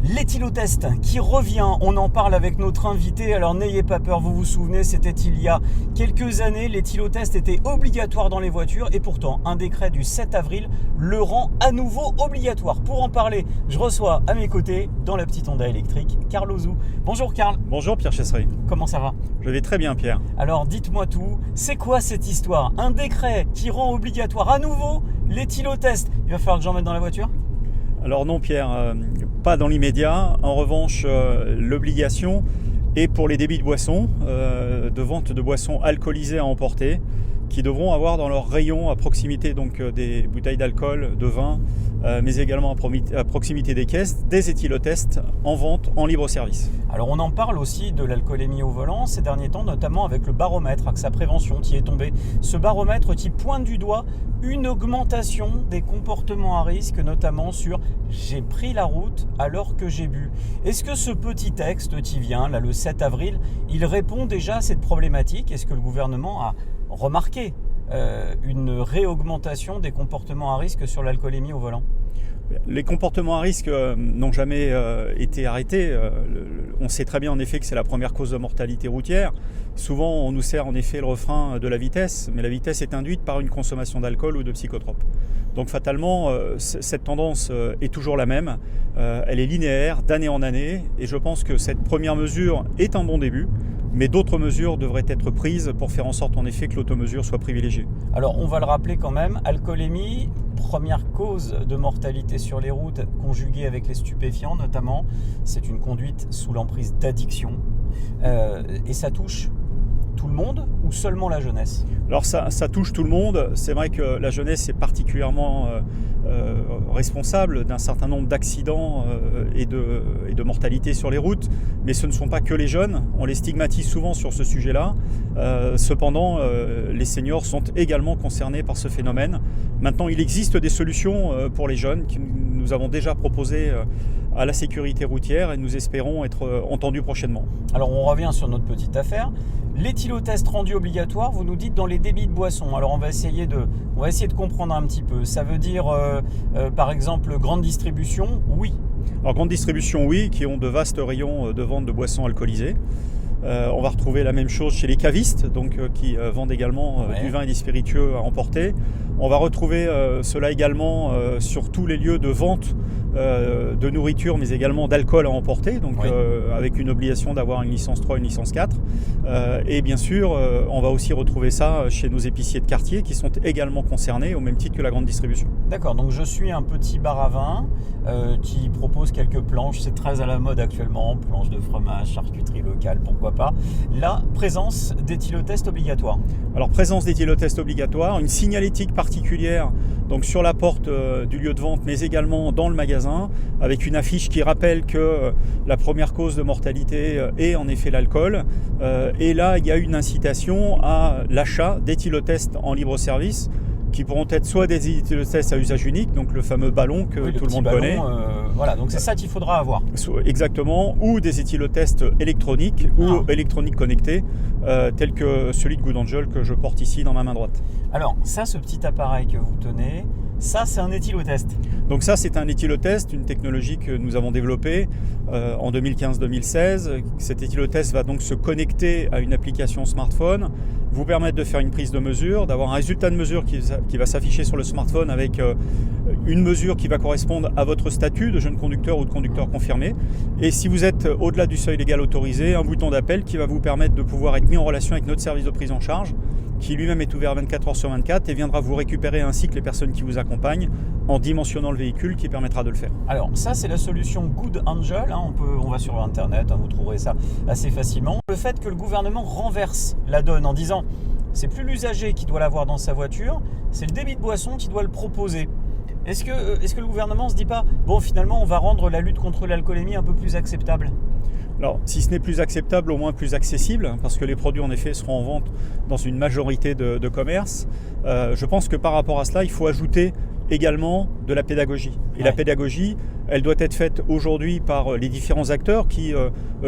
L'éthylotest qui revient, on en parle avec notre invité, alors n'ayez pas peur, vous vous souvenez, c'était il y a quelques années, l'éthylotest était obligatoire dans les voitures et pourtant un décret du 7 avril le rend à nouveau obligatoire. Pour en parler, je reçois à mes côtés, dans la petite Honda électrique, Carl Ozou. Bonjour Carl. Bonjour Pierre Chasserie. Comment ça va? Je vais très bien Pierre. Alors dites-moi tout, c'est quoi cette histoire? Un décret qui rend obligatoire à nouveau l'éthylotest. Il va falloir que j'en mette dans la voiture? Alors non Pierre, pas dans l'immédiat. En revanche, l'obligation est pour les débits de boissons, de vente de boissons alcoolisées à emporter, qui devront avoir dans leur rayon à proximité donc des bouteilles d'alcool, de vin, mais également à proximité des caisses, des éthylotests en vente en libre service. Alors on en parle aussi de l'alcoolémie au volant ces derniers temps, notamment avec le baromètre AXA Prévention qui est tombé. Ce baromètre qui pointe du doigt une augmentation des comportements à risque, notamment sur « j'ai pris la route alors que j'ai bu ». Est-ce que ce petit texte qui vient, là le 7 avril, il répond déjà à cette problématique? Est-ce que le gouvernement a remarqué une réaugmentation des comportements à risque sur l'alcoolémie au volant? Les comportements à risque n'ont jamais été arrêtés. On sait très bien en effet que c'est la première cause de mortalité routière. Souvent on nous sert en effet le refrain de la vitesse, mais la vitesse est induite par une consommation d'alcool ou de psychotropes. Donc fatalement, cette tendance est toujours la même. Elle est linéaire d'année en année et je pense que cette première mesure est un bon début. Mais d'autres mesures devraient être prises pour faire en sorte en effet que l'automesure soit privilégiée. Alors on va le rappeler quand même, alcoolémie, première cause de mortalité sur les routes, conjuguée avec les stupéfiants notamment, c'est une conduite sous l'emprise d'addiction. Et ça touche tout le monde ou seulement la jeunesse? Alors ça touche tout le monde. C'est vrai que la jeunesse est particulièrement responsable d'un certain nombre d'accidents et de mortalité sur les routes, mais ce ne sont pas que les jeunes. On les stigmatise souvent sur ce sujet-là. Cependant, les seniors sont également concernés par ce phénomène. Maintenant, il existe des solutions pour les jeunes que nous avons déjà proposées à la sécurité routière et nous espérons être entendus prochainement. Alors on revient sur notre petite affaire. L'éthylotest rendu obligatoire, vous nous dites dans les débits de boissons. Alors on va essayer de comprendre un petit peu. Ça veut dire par exemple grande distribution, oui. Alors grande distribution, oui, qui ont de vastes rayons de vente de boissons alcoolisées. On va retrouver la même chose chez les cavistes, donc qui vendent également du vin et des spiritueux à emporter. On va retrouver cela également sur tous les lieux de vente de nourriture, mais également d'alcool à emporter, donc avec une obligation d'avoir une licence 3, une licence 4. Et bien sûr, on va aussi retrouver ça chez nos épiciers de quartier qui sont également concernés au même titre que la grande distribution. D'accord, donc je suis un petit bar à vin qui propose quelques planches, c'est très à la mode actuellement, planches de fromage, charcuterie locale, pourquoi pas. La présence d'éthylotest obligatoire. Alors présence d'éthylotest obligatoire, une signalétique particulière donc sur la porte du lieu de vente, mais également dans le magasin, avec une affiche qui rappelle que la première cause de mortalité est en effet l'alcool. Et là, il y a une incitation à l'achat d'éthylotest en libre service, qui pourront être soit des éthylotests à usage unique, donc le fameux ballon que tout le monde connaît. Voilà, donc c'est ça qu'il faudra avoir. Exactement, ou des éthylotests électroniques ou électroniques connectés, tels que celui de Good Angel que je porte ici dans ma main droite. Alors, ça, ce petit appareil que vous tenez, Ça, c'est un éthylotest. Donc ça, c'est un éthylotest, une technologie que nous avons développée en 2015-2016. Cet éthylotest va donc se connecter à une application smartphone, vous permettre de faire une prise de mesure, d'avoir un résultat de mesure qui va s'afficher sur le smartphone avec une mesure qui va correspondre à votre statut de jeune conducteur ou de conducteur confirmé. Et si vous êtes au-delà du seuil légal autorisé, un bouton d'appel qui va vous permettre de pouvoir être mis en relation avec notre service de prise en charge, qui lui-même est ouvert 24 heures sur 24 et viendra vous récupérer ainsi que les personnes qui vous accompagnent en dimensionnant le véhicule qui permettra de le faire. Alors ça, c'est la solution Good Angel, on va sur internet, vous trouverez ça assez facilement. Le fait que le gouvernement renverse la donne en disant c'est plus l'usager qui doit l'avoir dans sa voiture, c'est le débit de boisson qui doit le proposer. Est-ce que le gouvernement ne se dit pas bon, finalement on va rendre la lutte contre l'alcoolémie un peu plus acceptable ? Alors, si ce n'est plus acceptable, au moins plus accessible, parce que les produits, en effet, seront en vente dans une majorité de commerces. Je pense que par rapport à cela, il faut ajouter également de la pédagogie. Et la pédagogie, elle doit être faite aujourd'hui par les différents acteurs qui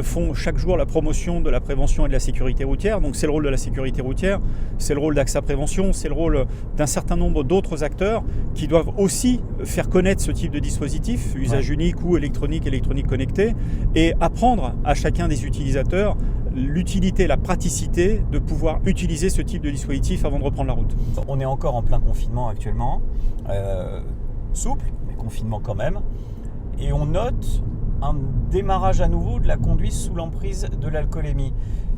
font chaque jour la promotion de la prévention et de la sécurité routière. Donc c'est le rôle de la sécurité routière, c'est le rôle d'AXA Prévention, c'est le rôle d'un certain nombre d'autres acteurs qui doivent aussi faire connaître ce type de dispositif, usage unique ou électronique connecté, et apprendre à chacun des utilisateurs l'utilité, la praticité de pouvoir utiliser ce type de dispositif avant de reprendre la route. On est encore en plein confinement actuellement, souple, mais confinement quand même, et on note un démarrage à nouveau de la conduite sous l'emprise de l'alcoolémie.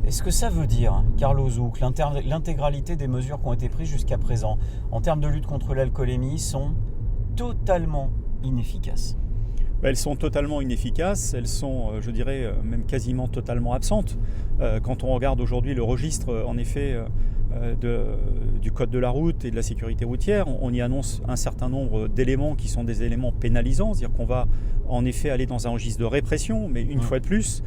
Est-ce que ça veut dire, Carlo Zuc, l'intégralité des mesures qui ont été prises jusqu'à présent en termes de lutte contre l'alcoolémie sont totalement inefficaces ? Elles sont totalement inefficaces, elles sont, je dirais, même quasiment totalement absentes. Quand on regarde aujourd'hui le registre, en effet, du code de la route et de la sécurité routière, on y annonce un certain nombre d'éléments qui sont des éléments pénalisants, c'est-à-dire qu'on va en effet aller dans un registre de répression, mais une fois de plus,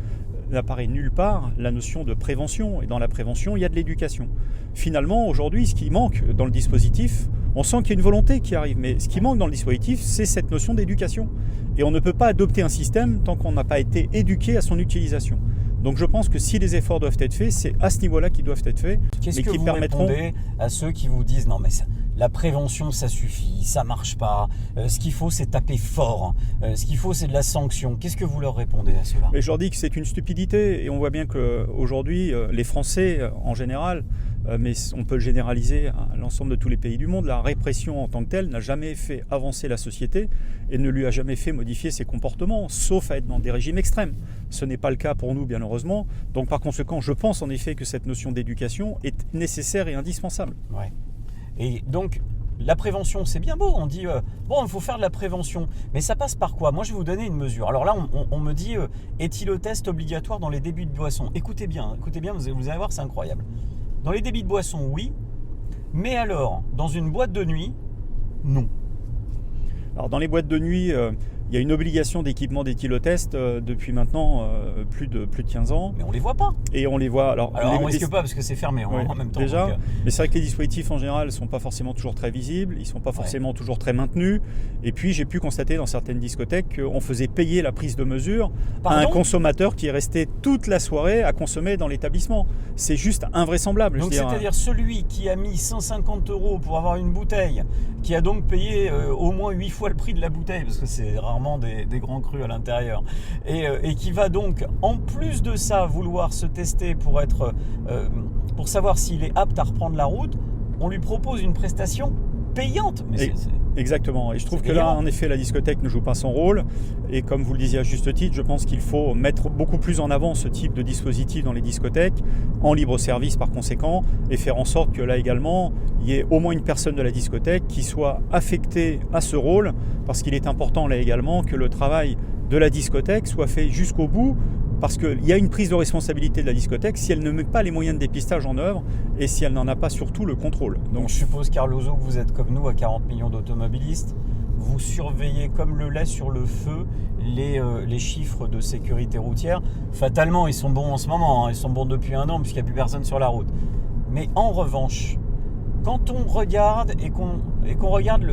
n'apparaît nulle part la notion de prévention. Et dans la prévention, il y a de l'éducation. Finalement, aujourd'hui, ce qui manque dans le dispositif, on sent qu'il y a une volonté qui arrive, mais ce qui manque dans le dispositif, c'est cette notion d'éducation. Et on ne peut pas adopter un système tant qu'on n'a pas été éduqué à son utilisation. Donc je pense que si les efforts doivent être faits, c'est à ce niveau-là qu'ils doivent être faits. Qu'est-ce que vous répondez à ceux qui vous disent non mais la prévention ça suffit, ça marche pas, ce qu'il faut c'est taper fort, ce qu'il faut c'est de la sanction. Qu'est-ce que vous leur répondez à cela ? Mais je leur dis que c'est une stupidité et on voit bien qu'aujourd'hui les Français en général, mais on peut le généraliser à l'ensemble de tous les pays du monde, la répression en tant que telle n'a jamais fait avancer la société et ne lui a jamais fait modifier ses comportements, sauf à être dans des régimes extrêmes. Ce n'est pas le cas pour nous, bien heureusement. Donc par conséquent, je pense en effet que cette notion d'éducation est nécessaire et indispensable. Ouais. Et donc, la prévention, c'est bien beau. On dit, bon, il faut faire de la prévention. Mais ça passe par quoi ? Moi, je vais vous donner une mesure. Alors là, on me dit, éthylotest obligatoire dans les débits de boissons. Écoutez bien, vous allez voir, c'est incroyable. Dans les débits de boissons, oui. Mais alors, dans une boîte de nuit, non. Alors dans les boîtes de nuit, il y a une obligation d'équipement d'éthylotest depuis maintenant plus de 15 ans. Mais on ne les voit pas. Et on les voit. Alors on ne risque pas parce que c'est fermé en même temps. Déjà, donc, mais c'est vrai que les dispositifs en général ne sont pas forcément toujours très visibles, ils ne sont pas forcément toujours très maintenus. Et puis j'ai pu constater dans certaines discothèques qu'on faisait payer la prise de mesure à un consommateur qui est resté toute la soirée à consommer dans l'établissement. C'est juste invraisemblable. Donc c'est-à-dire celui qui a mis 150 € pour avoir une bouteille, qui a donc payé au moins 8 fois le prix de la bouteille, parce que c'est rarement des grands crus à l'intérieur, et qui va donc en plus de ça vouloir se tester pour savoir s'il est apte à reprendre la route, on lui propose une prestation payante. Mais exactement, et je trouve que là en effet la discothèque ne joue pas son rôle, et comme vous le disiez à juste titre, je pense qu'il faut mettre beaucoup plus en avant ce type de dispositif dans les discothèques, en libre service par conséquent, et faire en sorte que là également il y ait au moins une personne de la discothèque qui soit affectée à ce rôle, parce qu'il est important là également que le travail de la discothèque soit fait jusqu'au bout, parce qu'il y a une prise de responsabilité de la discothèque si elle ne met pas les moyens de dépistage en œuvre et si elle n'en a pas surtout le contrôle. Donc je suppose, Carlo Zuc, que vous êtes comme nous à 40 millions d'automobilistes, vous surveillez comme le lait sur le feu les chiffres de sécurité routière. Fatalement, ils sont bons en ce moment, ils sont bons depuis 1 an puisqu'il n'y a plus personne sur la route. Mais en revanche, quand on regarde et qu'on regarde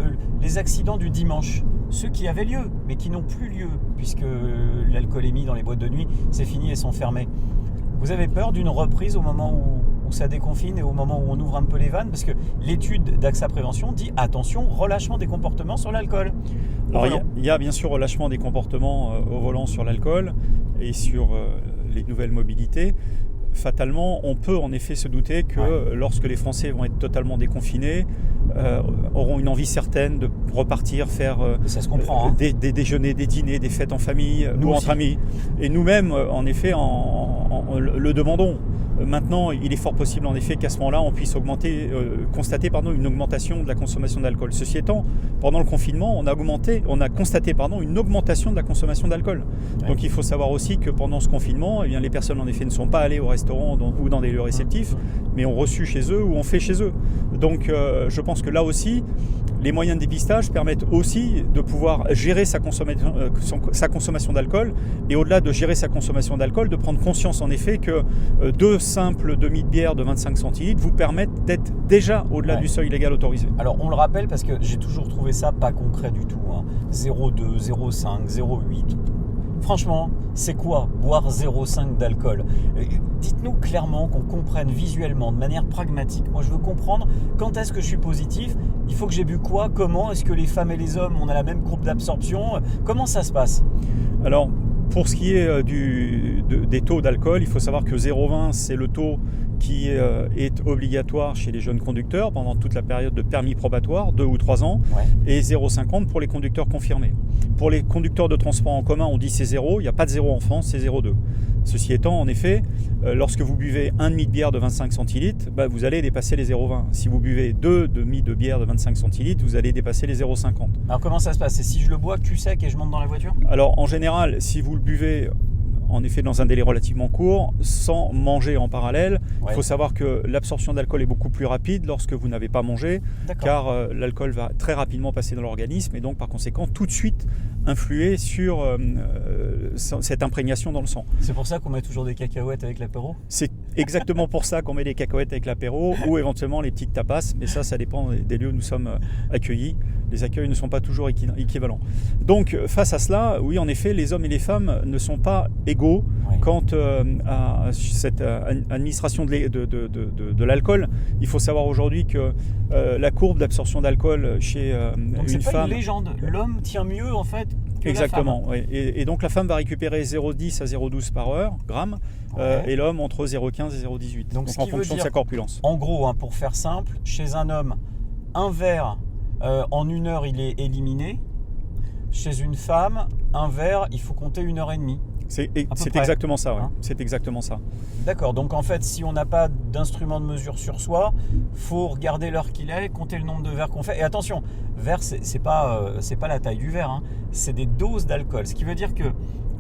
les accidents du dimanche, ceux qui avaient lieu, mais qui n'ont plus lieu, puisque l'alcoolémie dans les boîtes de nuit, c'est fini et sont fermées. Vous avez peur d'une reprise au moment où où ça déconfine et au moment où on ouvre un peu les vannes? Parce que l'étude d'AXA Prévention dit attention, relâchement des comportements sur l'alcool. Alors il y a bien sûr relâchement des comportements au volant sur l'alcool et sur les nouvelles mobilités. Fatalement, on peut en effet se douter que lorsque les Français vont être totalement déconfinés, auront une envie certaine de repartir faire ça se comprend, des déjeuners, des dîners, des fêtes en famille ou entre amis. Et nous-mêmes, en effet, le demandons. Maintenant, il est fort possible en effet qu'à ce moment-là, on puisse constater une augmentation de la consommation d'alcool. Ceci étant, pendant le confinement, on a constaté une augmentation de la consommation d'alcool. Ouais. Donc il faut savoir aussi que pendant ce confinement, les personnes en effet ne sont pas allées au restaurant ou dans des lieux réceptifs, mais ont reçu chez eux ou ont fait chez eux. Donc je pense que là aussi, les moyens de dépistage permettent aussi de pouvoir gérer sa consommation d'alcool et au-delà de gérer sa consommation d'alcool, de prendre conscience en effet que 2 simples demi de bière de 25 centilitres vous permettent d'être déjà au-delà du seuil légal autorisé. Alors on le rappelle parce que j'ai toujours trouvé ça pas concret du tout. 0,2, 0,5, 0,8. Franchement, c'est quoi boire 0,5 d'alcool? Dites-nous clairement, qu'on comprenne visuellement, de manière pragmatique. Moi, je veux comprendre quand est-ce que je suis positif. Il faut que j'ai bu quoi? Comment? Est-ce que les femmes et les hommes, on a la même courbe d'absorption? Comment ça se passe? Alors, pour ce qui est des taux d'alcool, il faut savoir que 0,20, c'est le taux qui est obligatoire chez les jeunes conducteurs pendant toute la période de permis probatoire, 2 ou 3 ans, et 0,50 pour les conducteurs confirmés. Pour les conducteurs de transport en commun, on dit c'est 0, il n'y a pas de 0 en France, c'est 0,2. Ceci étant, en effet, lorsque vous buvez un demi de bière de 25 centilitres, vous allez dépasser les 0,20. Si vous buvez 2 demi de bière de 25 centilitres, vous allez dépasser les 0,50. Alors comment ça se passe? C'est si je le bois cul sec et je monte dans la voiture? Alors en général, si vous le buvez en effet dans un délai relativement court, sans manger en parallèle, il faut savoir que l'absorption d'alcool est beaucoup plus rapide lorsque vous n'avez pas mangé, car l'alcool va très rapidement passer dans l'organisme et donc par conséquent tout de suite influer sur cette imprégnation dans le sang. C'est pour ça qu'on met toujours des cacahuètes avec l'apéro? C'est exactement pour ça qu'on met des cacahuètes avec l'apéro ou éventuellement les petites tapas, mais ça dépend des lieux où nous sommes accueillis. Les accueils ne sont pas toujours équivalents. Donc face à cela, oui en effet, les hommes et les femmes ne sont pas égaux quant à cette administration de l'alcool. Il faut savoir aujourd'hui que la courbe d'absorption d'alcool chez donc une femme... C'est pas une légende, l'homme tient mieux en fait que exactement, la femme. Et donc la femme va récupérer 0,10 à 0,12 par heure, grammes, et l'homme entre 0,15 et 0,18. Donc en fonction de sa corpulence. En gros, pour faire simple, chez un homme, un verre en 1 heure il est éliminé. Chez une femme, un verre, il faut compter 1h30. C'est exactement ça, c'est exactement ça. D'accord, donc en fait, si on n'a pas d'instrument de mesure sur soi, faut regarder l'heure qu'il est, compter le nombre de verres qu'on fait. Et attention, verre, c'est pas la taille du verre, c'est des doses d'alcool. Ce qui veut dire que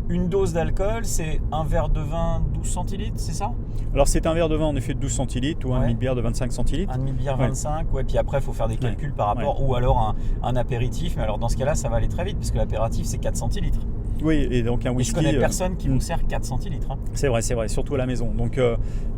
une dose d'alcool, c'est un verre de vin 12 centilitres, c'est ça? Alors c'est un verre de vin en effet de 12 centilitres ou un demi de bière de 25 centilitres. Un demi de bière 25, puis après il faut faire des calculs par rapport, ou alors un apéritif, mais alors dans ce cas-là ça va aller très vite, puisque l'apéritif c'est 4 centilitres. Oui, et donc un whisky... Je connais personne qui vous sert 4 centilitres. C'est vrai, surtout à la maison. Donc,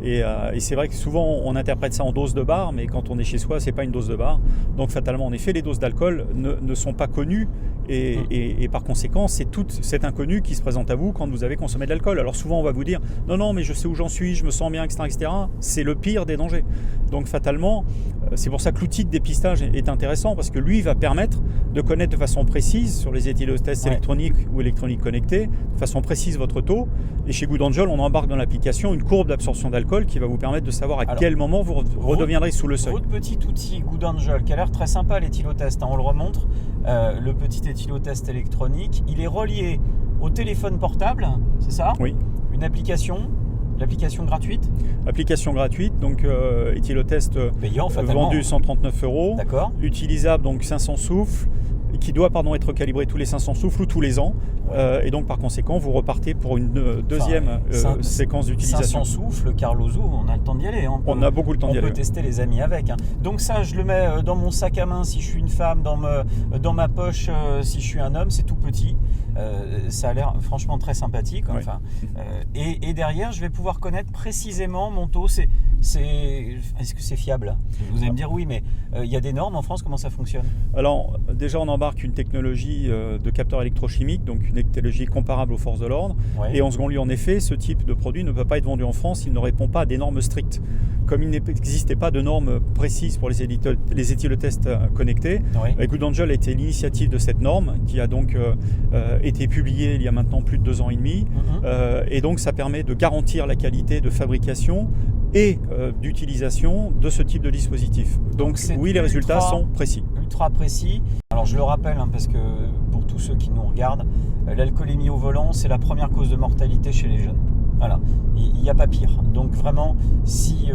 et c'est vrai que souvent on interprète ça en dose de bar, mais quand on est chez soi, c'est pas une dose de bar. Donc fatalement, en effet, les doses d'alcool ne sont pas connues et par conséquent, c'est tout cet inconnu qui se présente à vous quand vous avez consommé de l'alcool. Alors souvent, on va vous dire non, mais je sais où j'en suis, je me sens bien, etc. C'est le pire des dangers. Donc fatalement, c'est pour ça que l'outil de dépistage est intéressant parce que lui va permettre de connaître de façon précise sur les éthylotests électroniques ou électroniques connectés, de façon précise votre taux. Et chez Good Angel, on embarque dans l'application une courbe d'absorption d'alcool qui va vous permettre de savoir à quel moment vous redeviendrez sous le seuil. Votre petit outil Good Angel, qui a l'air très sympa, l'éthylotest, on le remontre, le petit éthylotest électronique, il est relié au téléphone portable, c'est ça? Oui. Une application? L'application gratuite? Application gratuite, donc éthylotest payant, vendu 139 €. D'accord. Utilisable donc 500 souffles, qui doit être calibré tous les 500 souffles ou tous les ans. Et donc par conséquent, vous repartez pour une deuxième séquence d'utilisation. 500 souffles, Carlozo, on a le temps d'y aller. On a beaucoup le temps d'y aller. On peut tester les amis avec. Donc ça, je le mets dans mon sac à main si je suis une femme, dans ma poche si je suis un homme, c'est tout petit. Ça a l'air franchement très sympathique. Et derrière, je vais pouvoir connaître précisément mon taux. est-ce que c'est fiable? Vous allez me dire oui, mais il y a des normes en France, comment ça fonctionne? Alors déjà on embarque une technologie de capteur électrochimique, donc une technologie comparable aux forces de l'ordre. Ouais. Et en second lieu, en effet, ce type de produit ne peut pas être vendu en France, il ne répond pas à des normes strictes. Comme il n'existait pas de normes précises pour les éthylotests connectés, Ouais. Good Angel a été l'initiative de cette norme qui a donc été publiée il y a maintenant plus de 2 ans et demi. Et donc ça permet de garantir la qualité de fabrication et d'utilisation de ce type de dispositif. Donc c'est oui, les résultats sont précis. Ultra précis. Alors je le rappelle, parce que pour tous ceux qui nous regardent, l'alcoolémie au volant, c'est la première cause de mortalité chez les jeunes. Voilà, il n'y a pas pire. Donc vraiment, si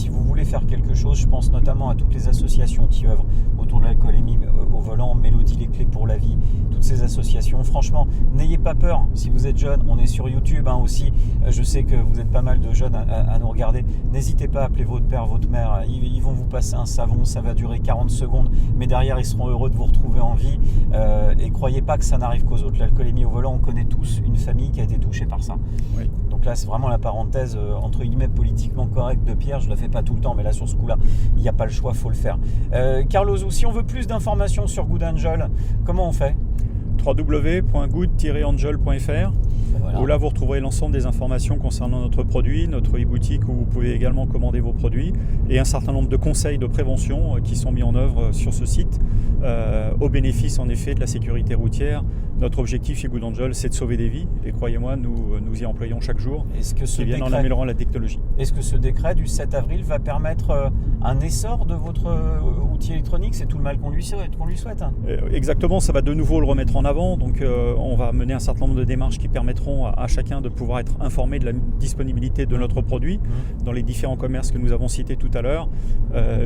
vous voulez faire quelque chose, je pense notamment à toutes les associations qui œuvrent autour de l'alcoolémie au volant, Mélodie les clés pour la vie, toutes ces associations. Franchement, n'ayez pas peur. Si vous êtes jeune, on est sur YouTube aussi. Je sais que vous êtes pas mal de jeunes à nous regarder. N'hésitez pas à appeler votre père, votre mère. Ils vont vous passer un savon, ça va durer 40 secondes. Mais derrière, ils seront heureux de vous retrouver en vie. Et croyez pas que ça n'arrive qu'aux autres. L'alcoolémie au volant, on connaît tous une famille qui a été touchée par ça. Oui. Donc là, c'est vraiment la parenthèse entre guillemets politiquement correcte de Pierre. Je la fais pas tout le temps, mais là sur ce coup-là, il n'y a pas le choix, faut le faire. Carlos, si on veut plus d'informations sur Good Angel, comment on fait? www.good-angel.fr. Voilà. Où là vous retrouverez l'ensemble des informations concernant notre produit, notre e-boutique où vous pouvez également commander vos produits et un certain nombre de conseils de prévention qui sont mis en œuvre sur ce site au bénéfice en effet de la sécurité routière. Notre objectif chez Good Angel, c'est de sauver des vies et croyez-moi, nous y employons chaque jour en améliorant la technologie. Est-ce que ce décret du 7 avril va permettre un essor de votre outil électronique? C'est tout le mal qu'on lui souhaite. Exactement, ça va de nouveau le remettre en avant. Donc on va mener un certain nombre de démarches qui permettront à chacun de pouvoir être informé de la disponibilité de notre produit dans les différents commerces que nous avons cités tout à l'heure.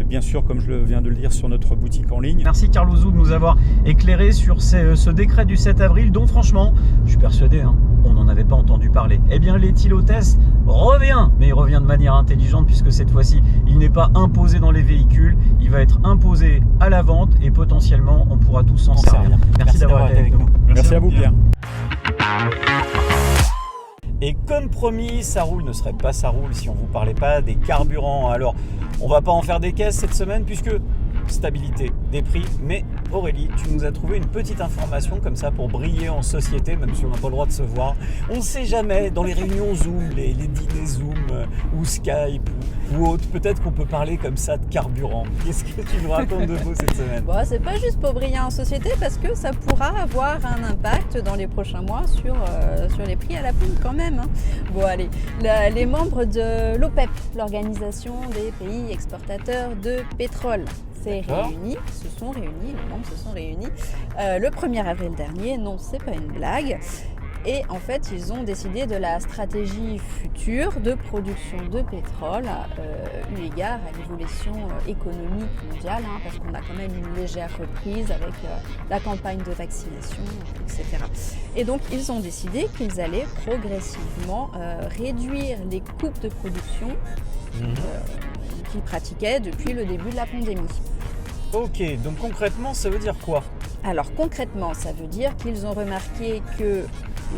Bien sûr, comme je viens de le dire, sur notre boutique en ligne. Merci Carlos Zou de nous avoir éclairé sur ce décret du 7 avril dont franchement, je suis persuadé, on n'en avait pas entendu parler. Eh bien l'éthylotest revient, mais il revient de manière intelligente puisque cette fois-ci, il n'est pas imposé dans les véhicules, il va être imposé à la vente et potentiellement, on pourra tous s'en servir. Merci d'avoir été avec nous. Merci à vous Pierre. Et comme promis, ça roule ne serait pas ça roule si on ne vous parlait pas des carburants. Alors, on va pas en faire des caisses cette semaine puisque stabilité des prix. Mais Aurélie, tu nous as trouvé une petite information comme ça pour briller en société, même si on n'a pas le droit de se voir. On ne sait jamais, dans les réunions Zoom, les dîners Zoom ou Skype ou autre, peut-être qu'on peut parler comme ça de carburant. Qu'est-ce que tu nous racontes de beau cette semaine? Bon, c'est pas juste pour briller en société parce que ça pourra avoir un impact dans les prochains mois sur les prix à la pompe quand même. Bon allez, les membres de l'OPEP, l'organisation des pays exportateurs de pétrole, les membres se sont réunis le 1er avril dernier. Non, c'est pas une blague. Et en fait, ils ont décidé de la stratégie future de production de pétrole eu égard à l'évolution économique mondiale, parce qu'on a quand même une légère reprise avec la campagne de vaccination, etc. Et donc, ils ont décidé qu'ils allaient progressivement réduire les coupes de production qu'ils pratiquaient depuis le début de la pandémie. Ok, donc concrètement, ça veut dire quoi? Alors concrètement, ça veut dire qu'ils ont remarqué que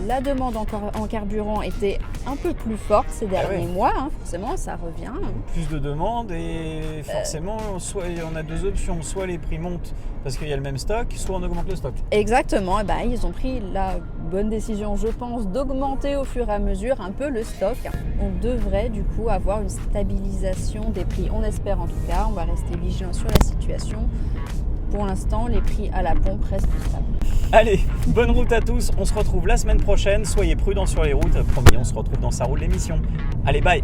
la demande en carburant était un peu plus forte ces derniers mois, forcément ça revient. Plus de demandes et forcément, soit on a deux options, soit les prix montent parce qu'il y a le même stock, soit on augmente le stock. Exactement, et ils ont pris la bonne décision, je pense, d'augmenter au fur et à mesure un peu le stock. On devrait du coup avoir une stabilisation des prix, on espère en tout cas, on va rester vigilant sur la situation. Pour l'instant, les prix à la pompe restent stables. Allez, bonne route à tous, on se retrouve la semaine prochaine, soyez prudents sur les routes, promis, on se retrouve dans Ça roule l'émission. Allez, bye.